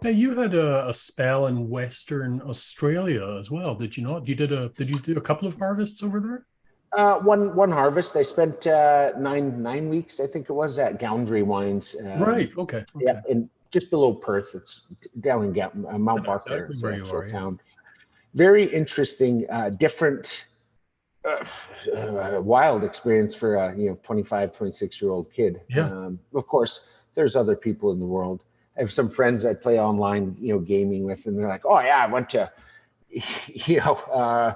Now you had a spell in Western Australia as well, did you not? Did you do a couple of harvests over there? One harvest. I spent nine weeks, I think it was, at Goundry Wines. Right. Okay. Yeah, Okay. in just below Perth. It's down in I Mount know Barker. exactly It's where the you actual are. Yeah. town. Very interesting, different, uh, wild experience for a 25, 26-year-old kid. Yeah. Of course, there's other people in the world. I have some friends I play online, gaming with, and they're like, "Oh yeah, I went to, you know,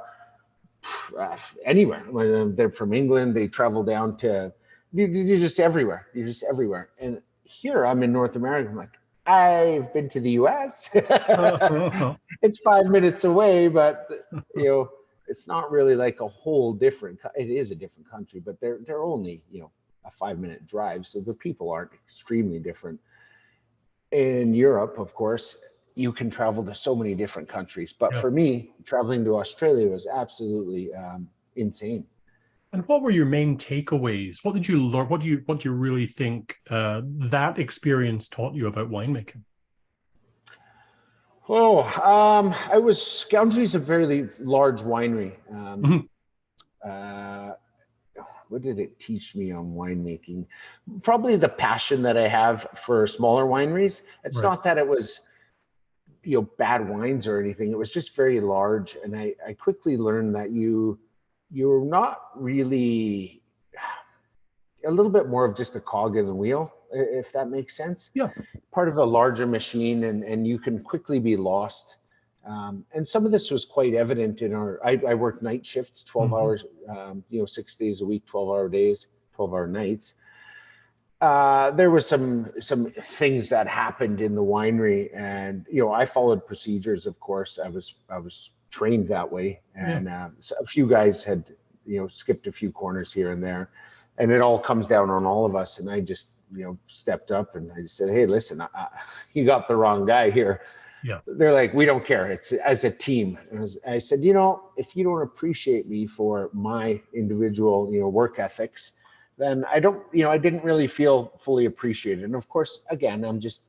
anywhere. When they're from England, they travel down to, you're just everywhere. You're just everywhere." And here I'm in North America. I'm like, I've been to the US. It's 5 minutes away, but you know, it's not really like a whole different. It is a different country, but they're only a 5 minute drive, so the people aren't extremely different. In Europe, of course, you can travel to so many different countries. But Yeah. for me, traveling to Australia was absolutely insane. And what were your main takeaways? What did you learn? What do you really think that experience taught you about winemaking? Oh, I was Scoundrel's a very large winery. Mhm. Uh, what did it teach me on winemaking? Probably the passion that I have for smaller wineries. It's Right. not that it was bad wines or anything. It was just very large, and I quickly learned that you're not really, a little bit more of just a cog in the wheel, if that makes sense. Yeah. Part of a larger machine, and you can quickly be lost. And some of this was quite evident in I worked night shifts, 12 Hmm. hours, 6 days a week, 12-hour days, 12-hour nights. There was some things that happened in the winery, and I followed procedures. Of course, I was trained that way, Yeah. and so a few guys had skipped a few corners here and there, and it all comes down on all of us. And I just stepped up, and I just said, "Hey, listen, you got the wrong guy here." Yeah. They're like, "We don't care. It's as a team." And I said, if you don't appreciate me for my individual, work ethics, then I didn't really feel fully appreciated. And of course, again, I'm just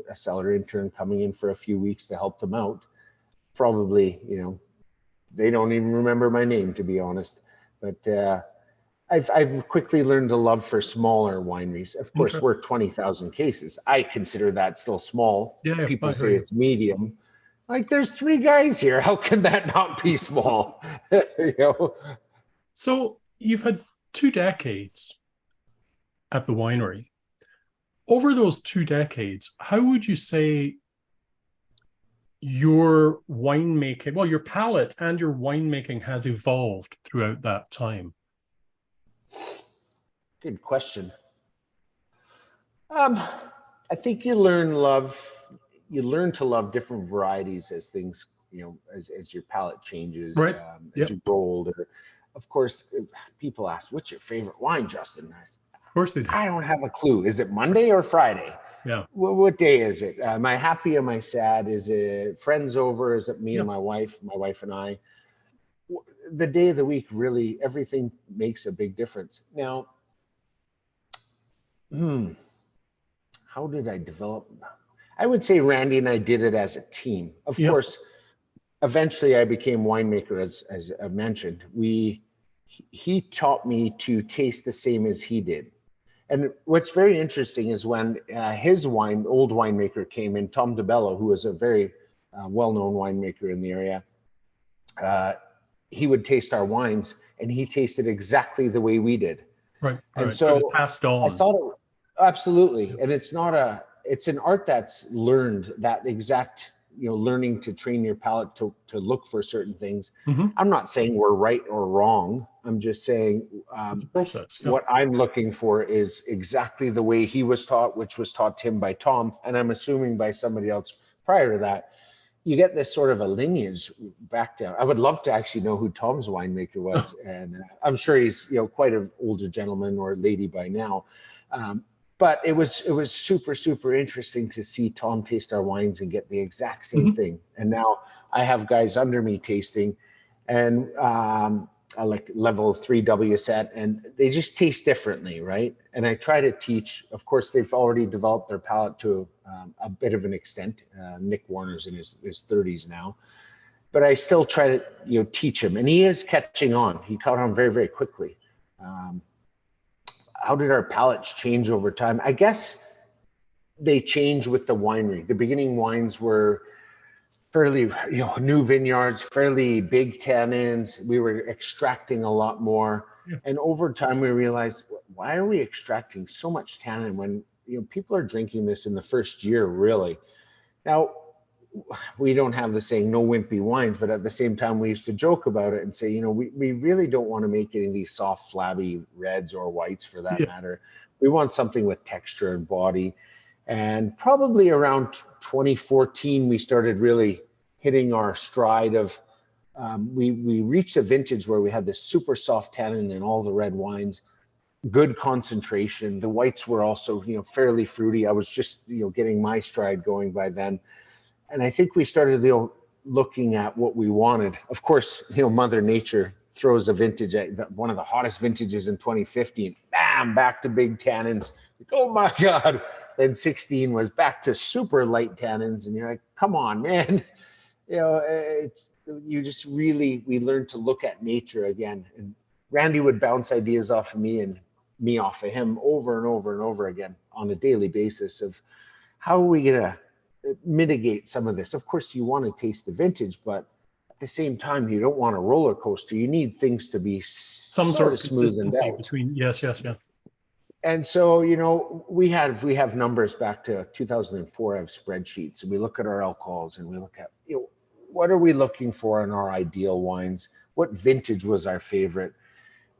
a cellar intern coming in for a few weeks to help them out. Probably, they don't even remember my name, to be honest. But I've quickly learned a love for smaller wineries. Of course, Interesting. we're 20,000 cases. I consider that still small. Yeah. Yeah. People I hear say you. it's medium. Like, there's three guys here. How can that not be small? you know? So you've had 2 decades at the winery. Over those 2 decades, how would you say your winemaking, well, your palate and your winemaking has evolved throughout that time? Good question. Um, I think you learn to love different varieties as things, as your palate changes, Right. as Yep. you grow older. Of course, if people ask, "What's your favorite wine, Justin?" Of course they do. I don't have a clue. Is it Monday or Friday? Yeah. What day is it? Am I happy? Am I sad? Is it friends over? Is it me and Yeah. my wife and I? The day of the week, really, everything makes a big difference. Now, hmm, how did I develop? I would say Randy and I did it as a team. Of Yep. course, eventually I became winemaker, as I mentioned. He taught me to taste the same as he did. And what's very interesting is when his old winemaker came in, Tom DeBello, who was a very well-known winemaker in the area. Uh, he would taste our wines, and he tasted exactly the way we did. Right. And Right. So it was so passed I on. thought absolutely. Yep. And it's an art that's learned, that exact, learning to train your palate to look for certain things. Hmm. I'm not saying we're right or wrong. I'm just saying It's a process. Yep. what I'm looking for is exactly the way he was taught, which was taught to him by Tom, and I'm assuming by somebody else prior to that. You get this sort of a lineage back down. I would love to actually know who Tom's winemaker was, and I'm sure he's quite an older gentleman or lady by now. Um, but it was super super interesting to see Tom taste our wines and get the exact same Hmm. thing. And now I have guys under me tasting, and like level 3 WSET, and they just taste differently, right? And I try to teach. Of course, they've already developed their palate to a bit of an extent. Nick Warner's in his 30s now, but I still try to teach him, and he is catching on. He caught on very, very quickly. How did our palates change over time? I guess they change with the winery. The beginning wines were fairly new vineyards, fairly big tannins. We were extracting a lot more. Yeah. And over time we realized, why are we extracting so much tannin when people are drinking this in the first year, really? Now, we don't have the saying no wimpy wines, but at the same time we used to joke about it and say, we really don't want to make any of these soft, flabby reds or whites for that matter. We want something with texture and body. And probably around 2014, we started really hitting our stride of, we reached a vintage where we had this super soft tannin in all the red wines, good concentration. The whites were also, fairly fruity. I was just, getting my stride going by then. And I think we started, looking at what we wanted. Of course, Mother Nature throws a vintage at one of the hottest vintages in 2015, bam, back to big tannins. Like, oh my God. Then 16 was back to super light tannins, and you're like, come on, man. We learned to look at nature again. And Randy would bounce ideas off of me and me off of him over and over and over again on a daily basis of how are we gonna mitigate some of this. Of course, you want to taste the vintage, but at the same time, you don't want a roller coaster. You need things to be some sort of consistency between. Yes. And so, we have numbers back to 2004. I have spreadsheets, and we look at our alcohols, and we look at, what are we looking for in our ideal wines? What vintage was our favorite?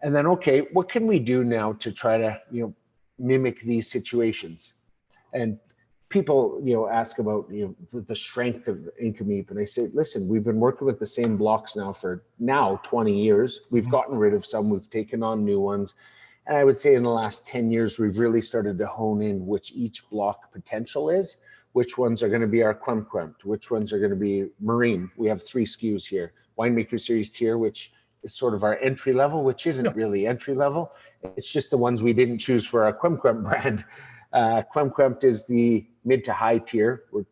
And then, okay, what can we do now to try to, mimic these situations? And people, ask about, the strength of Nk'Mip, and I say, listen, we've been working with the same blocks now for 20 years. We've gotten rid of some, we've taken on new ones. And I would say in the last 10 years, we've really started to hone in which each block potential is, which ones are going to be our Nk'Mip, which ones are going to be marine. We have 3 SKUs here. Winemaker Series Tier, which is sort of our entry level, which isn't really entry level. It's just the ones we didn't choose for our Nk'Mip brand. Nk'Mip is the mid to high tier. We're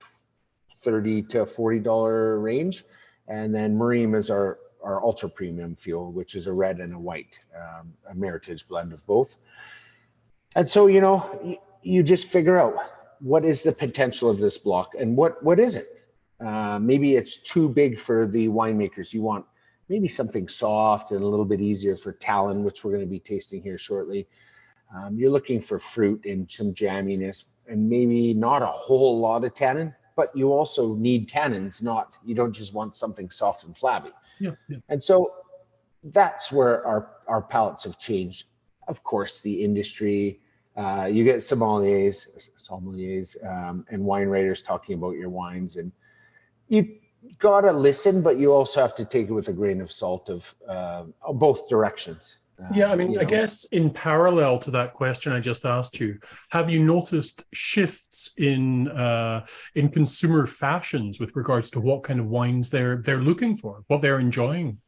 $30 to $40 range. And then Marine is our ultra premium fuel, which is a red and a white, a Meritage blend of both. And so, you just figure out what is the potential of this block and what is it? Maybe it's too big for the winemakers. You want maybe something soft and a little bit easier for Talon, which we're going to be tasting here shortly. You're looking for fruit and some jamminess and maybe not a whole lot of tannin, but you also need tannins, you don't just want something soft and flabby. Yeah. And so that's where our palates have changed. Of course, the industry, you get sommeliers, and wine writers talking about your wines, and you gotta listen, but you also have to take it with a grain of salt of both directions. Yeah, I mean, I guess in parallel to that question I just asked you, have you noticed shifts in consumer fashions with regards to what kind of wines they're looking for, what they're enjoying?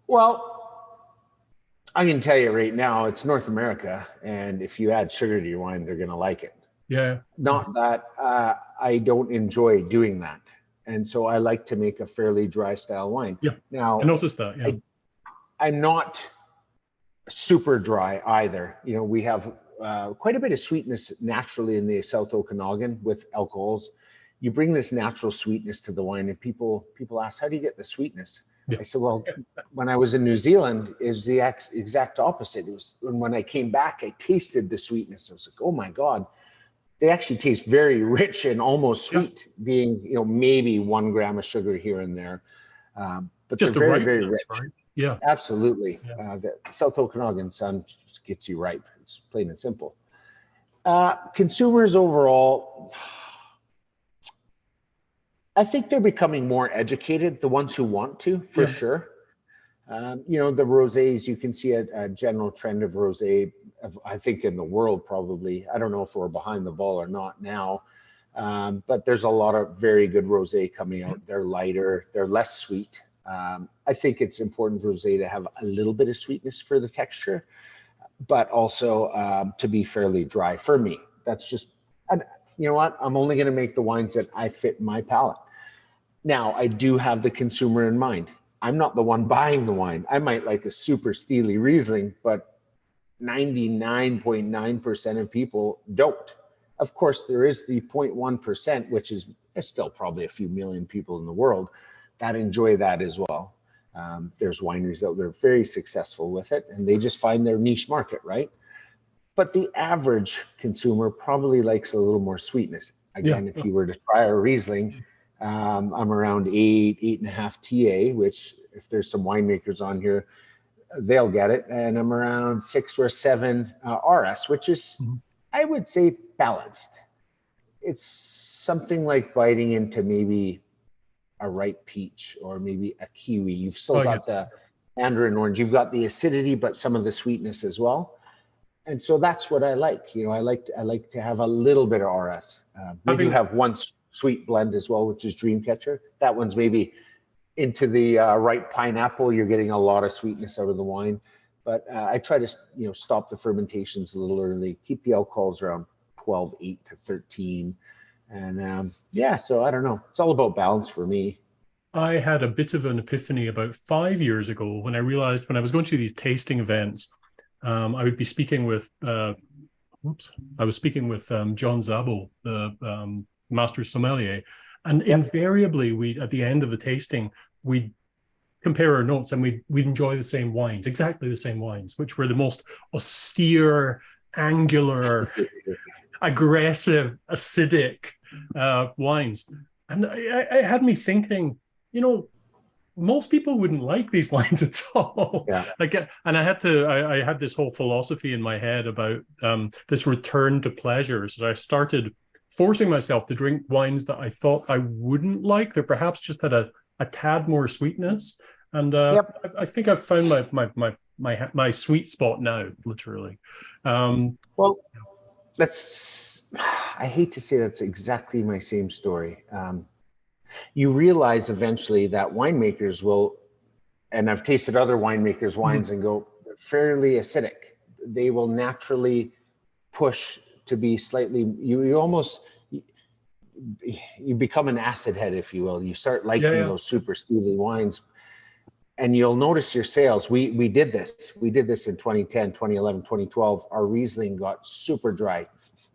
Well, I can tell you right now, it's North America, and if you add sugar to your wine, they're going to like it. Yeah. Not that I don't enjoy doing that, and so I like to make a fairly dry style wine. Yeah. Now, I noticed that. Yeah. I'm not super dry either. We have quite a bit of sweetness naturally in the South Okanagan with alcohols. You bring this natural sweetness to the wine, and people ask, how do you get the sweetness? Yeah. I said, well, when I was in New Zealand, is the exact opposite. It was when I came back, I tasted the sweetness. I was like, oh my God, they actually taste very rich and almost sweet, being maybe 1 gram of sugar here and there, but just they're very, very rich. Right? Yeah, absolutely. Yeah. The South Okanagan sun just gets you ripe. It's plain and simple. Consumers overall, I think they're becoming more educated, the ones who want to, for sure. The rosés, you can see a general trend of rosé, I think in the world probably. I don't know if we're behind the ball or not now, but there's a lot of very good rosé coming out. They're lighter, they're less sweet. I think it's important for rosé to have a little bit of sweetness for the texture, but also to be fairly dry for me. That's just, and you know what? I'm only going to make the wines that I fit my palate. Now, I do have the consumer in mind. I'm not the one buying the wine. I might like a super steely Riesling, but 99.9% of people don't. Of course, there is the 0.1%, which is still probably a few million people in the world that enjoy that as well. There's wineries out there very successful with it, and they just find their niche market, right? But the average consumer probably likes a little more sweetness. Again, if you were to try a Riesling, I'm around 8.5 TA, which if there's some winemakers on here, they'll get it. And I'm around 6 or 7 RS, which is, I would say, balanced. It's something like biting into maybe a ripe peach or maybe a kiwi. You've still got the mandarin orange. You've got the acidity, but some of the sweetness as well. And so that's what I like. You know, I like to have a little bit of RS. We do have one sweet blend as well, which is Dreamcatcher. That one's maybe into the ripe pineapple. You're getting a lot of sweetness out of the wine. But I try to, stop the fermentations a little early, keep the alcohols around 12.8 to 13. And so I don't know. It's all about balance for me. I had a bit of an epiphany about 5 years ago when I realized when I was going to these tasting events, I would be speaking with, John Szabo, the master sommelier. And invariably, at the end of the tasting, we'd compare our notes and we'd enjoy the same wines, exactly the same wines, which were the most austere, angular, aggressive, acidic wines. And it had me thinking, most people wouldn't like these wines at all. And I had this whole philosophy in my head about this return to pleasure. So I started forcing myself to drink wines that I thought I wouldn't like, that perhaps just had a tad more sweetness. And I think I've found my sweet spot now, literally. Well, I hate to say that's exactly my same story. You realize eventually that winemakers will, and I've tasted other winemakers' wines and go, they're fairly acidic. They will naturally push to be slightly, you become an acid head, if you will. You start liking those super steely wines, and you'll notice your sales. We did this in 2010, 2011, 2012. Our Riesling got super dry,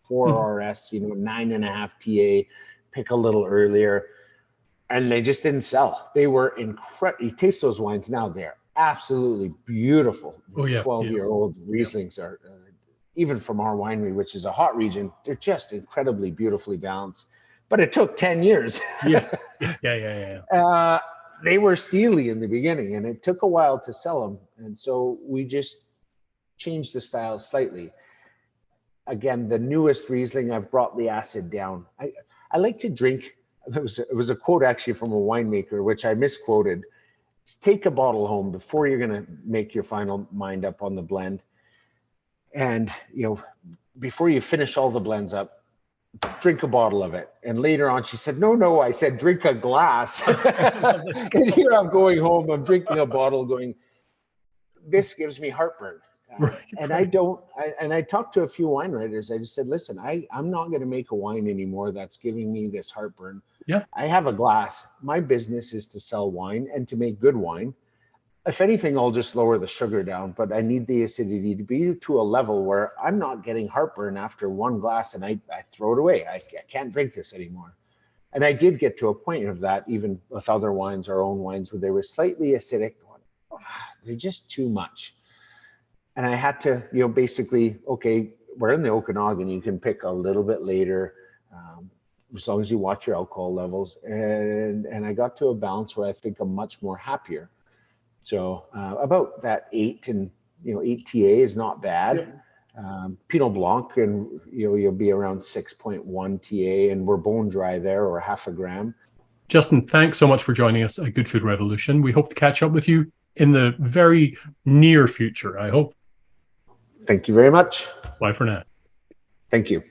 4 RS, 9.5 TA, pick a little earlier. And they just didn't sell. They were incredible. You taste those wines now, they're absolutely beautiful. 12-year-old Rieslings are, even from our winery, which is a hot region, they're just incredibly beautifully balanced. But it took 10 years. They were steely in the beginning, and it took a while to sell them. And so we just changed the style slightly. Again, the newest Riesling, I've brought the acid down. I like to drink. It was a quote actually from a winemaker, which I misquoted. Take a bottle home before you're going to make your final mind up on the blend. And, before you finish all the blends up, drink a bottle of it. And later on, she said, no, I said, drink a glass. And here I'm going home, I'm drinking a bottle going, this gives me heartburn. I talked to a few wine writers. I just said, listen, I'm not going to make a wine anymore that's giving me this heartburn. I have a glass. My business is to sell wine and to make good wine. If anything, I'll just lower the sugar down, but I need the acidity to be to a level where I'm not getting heartburn after one glass and I throw it away. I can't drink this anymore. And I did get to a point of that, even with other wines, our own wines, where they were slightly acidic. They're just too much. And I had to, basically, okay, we're in the Okanagan. You can pick a little bit later, as long as you watch your alcohol levels. And I got to a balance where I think I'm much more happier. So about that 8 and 8 TA is not bad. Pinot Blanc, and you'll be around 6.1 TA, and we're bone dry there, or half a gram. Justin, thanks so much for joining us at Good Food Revolution. We hope to catch up with you in the very near future, I hope. Thank you very much. Bye for now. Thank you.